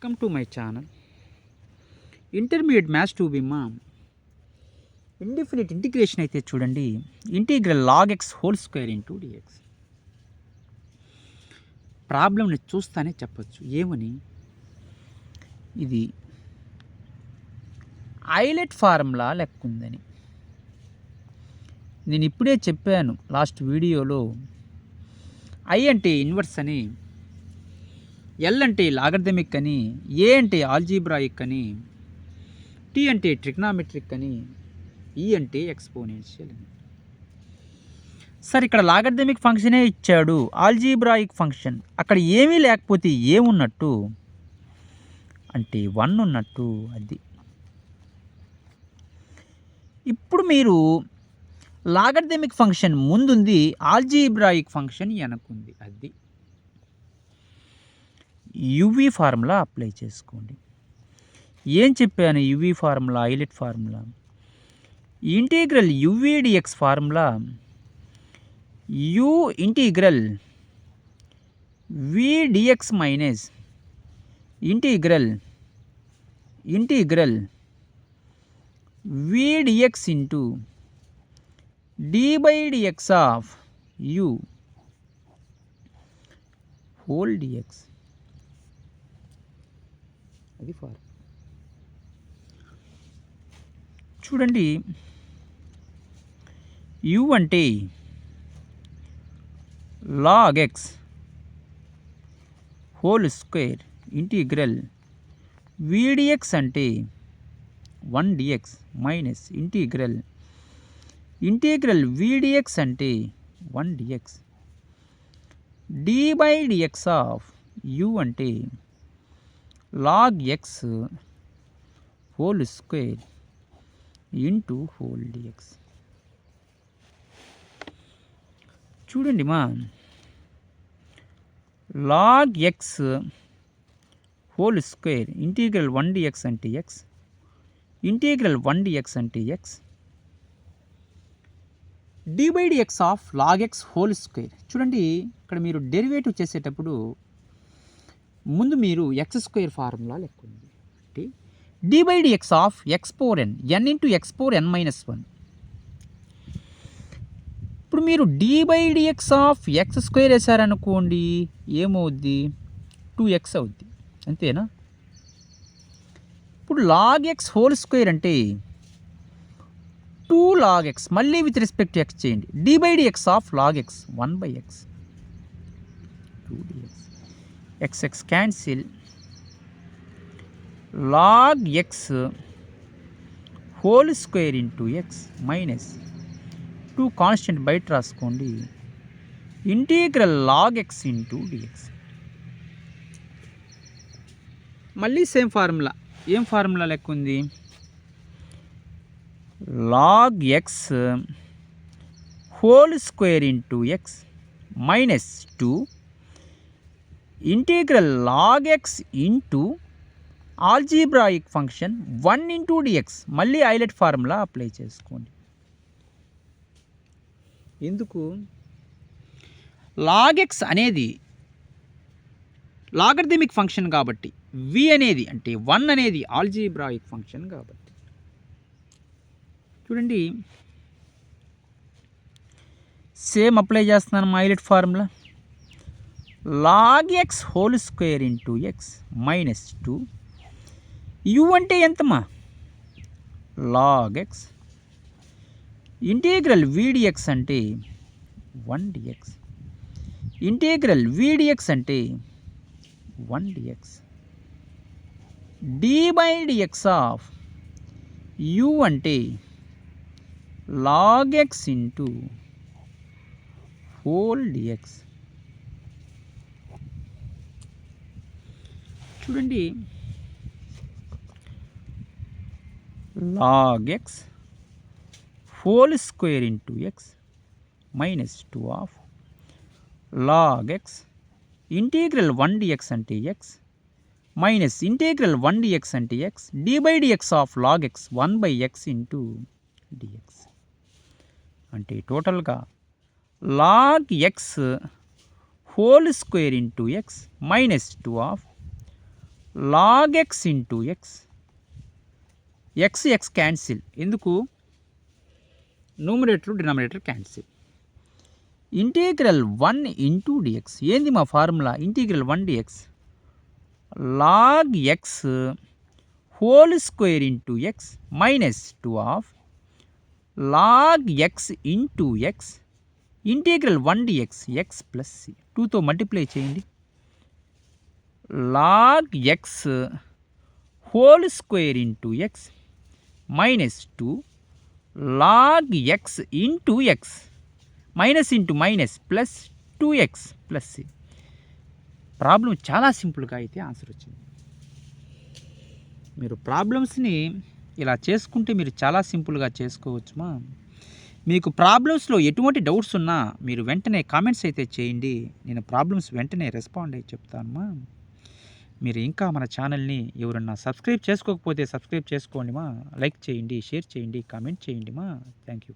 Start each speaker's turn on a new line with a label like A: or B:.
A: Welcome to my channel. Intermediate maths 2B indefinite integration అయితే చూడండి. Integral log x whole square into dx. ప్రాబ్లమ్ని చూస్తానే చెప్పచ్చు ఏమని, ఇది ఐలెట్ ఫార్ములా లెక్క ఉందని. నేను ఇప్పుడే చెప్పాను లాస్ట్ వీడియోలో. ఐ అంటే ఇన్వర్స్ అని, ఎల్ అంటే లాగర్థమిక్ అని, ఏ అంటే ఆల్జీబ్రాయిక్ అని, టీ అంటే ట్రిగ్నామెట్రిక్ అని, ఈ అంటే ఎక్స్పోనెన్షియల్ అని. సరే, ఇక్కడ లాగర్థమిక్ ఫంక్షనే ఇచ్చాడు, ఆల్జీబ్రాయిక్ ఫంక్షన్. అక్కడ ఏమీ లేకపోతే ఏమున్నట్టు అంటే 1 ఉన్నట్టు. అది ఇప్పుడు మీరు లాగర్థమిక్ ఫంక్షన్ ముందుంది, ఆల్జీబ్రాయిక్ ఫంక్షన్ వెనకుంది. అది యువి ఫార్ములా అప్లై చేసుకోండి. ఏం చెప్పాను? Uv formula, ILATE formula. Integral uv dx formula u integral v dx minus integral v dx into d by dx of u whole dx. అది formula. చూడండి, u అంటే log x whole square integral vdx అంటే 1 dx minus integral vdx అంటే 1 dx d by dx of u అంటే log x whole square into whole dx. చూడండి మా, log x whole square integral 1 dx అంటే x, integral 1 dx అంటే x, d by dx of log x whole square. చూడండి, ఇక్కడ మీరు derivative చేసేటప్పుడు ముందు మీరు ఎక్స్ స్క్వేర్ ఫార్ములా లెక్క ఉంది. అంటే d by dx of x power n, n into x power n minus 1. ఇప్పుడు మీరు d by dx of x square వేసారనుకోండి, ఏమవుద్ది? 2x అవుద్ది, అంతేనా? ఇప్పుడు లాగ్ ఎక్స్ హోల్ స్క్వేర్ అంటే 2 log x, మళ్ళీ విత్ రెస్పెక్ట్ టు ఎక్స్ చేయండి. D by dx of log x 1 by x, 2 dx. X x cancel. log x whole square into x minus 2 constant బయట రాసుకోండి, integral log x into dx. మళ్ళీ same formula. ఏం formula లెక్క ఉంది? log x whole square into x minus 2 integral log x into algebraic function 1 into dx. మళ్ళీ ILATE formula apply చేసుకోండి. ఎందుకు? log x అనేది లాగర్థమిక్ ఫంక్షన్ కాబట్టి, v అనేది అంటే 1 అనేది ఆల్జీబ్రాయిక్ ఫంక్షన్ కాబట్టి. చూడండి, సేమ్ అప్లై చేస్తున్నాను మా islet formula. log x whole square into x minus 2, u అంటే ఎంతమా? log x ఇంటీగ్రల్ vdx అంటే 1 dx, ఇంటీగ్రల్ vdx అంటే 1 dx, d by dx of u అంటే log x into whole dx. చూడండి, log x whole square into x minus 2 of log x integral 1 dx అంటే x minus integral 1 dx అంటే x, d by dx of log x 1 by x into dx. అంటే టోటల్గా log x whole square into x minus 2 of log x into x. X x cancel, ఎందుకు? Numerator denominator cancel. Integral 1 into dx. ఏంది మా formula? Integral 1 dx log x whole square into x minus 2 of log x into x integral 1 dx x plus c. 2తో multiply చేయండి. Log x whole square into x minus 2 log x into x minus into minus plus 2x plus c. Problem చాలా సింపుల్గా అయితే answer వచ్చింది. మీరు ప్రాబ్లమ్స్ని ఇలా చేసుకుంటే మీరు చాలా సింపుల్గా చేసుకోవచ్చుమా. మీకు ప్రాబ్లమ్స్లో ఎటువంటి డౌట్స్ ఉన్నా మీరు వెంటనే కామెంట్స్ అయితే చేయండి. నేను ప్రాబ్లమ్స్ వెంటనే రెస్పాండ్ అయ్యి చెప్తానమ్మా. మీరు ఇంకా మన ఛానల్ని ఎవరన్నా సబ్స్క్రైబ్ చేసుకోకపోతే సబ్స్క్రైబ్ చేసుకోండి మా. లైక్ చేయండి, షేర్ చేయండి, కామెంట్ చేయండి మా. Thank you.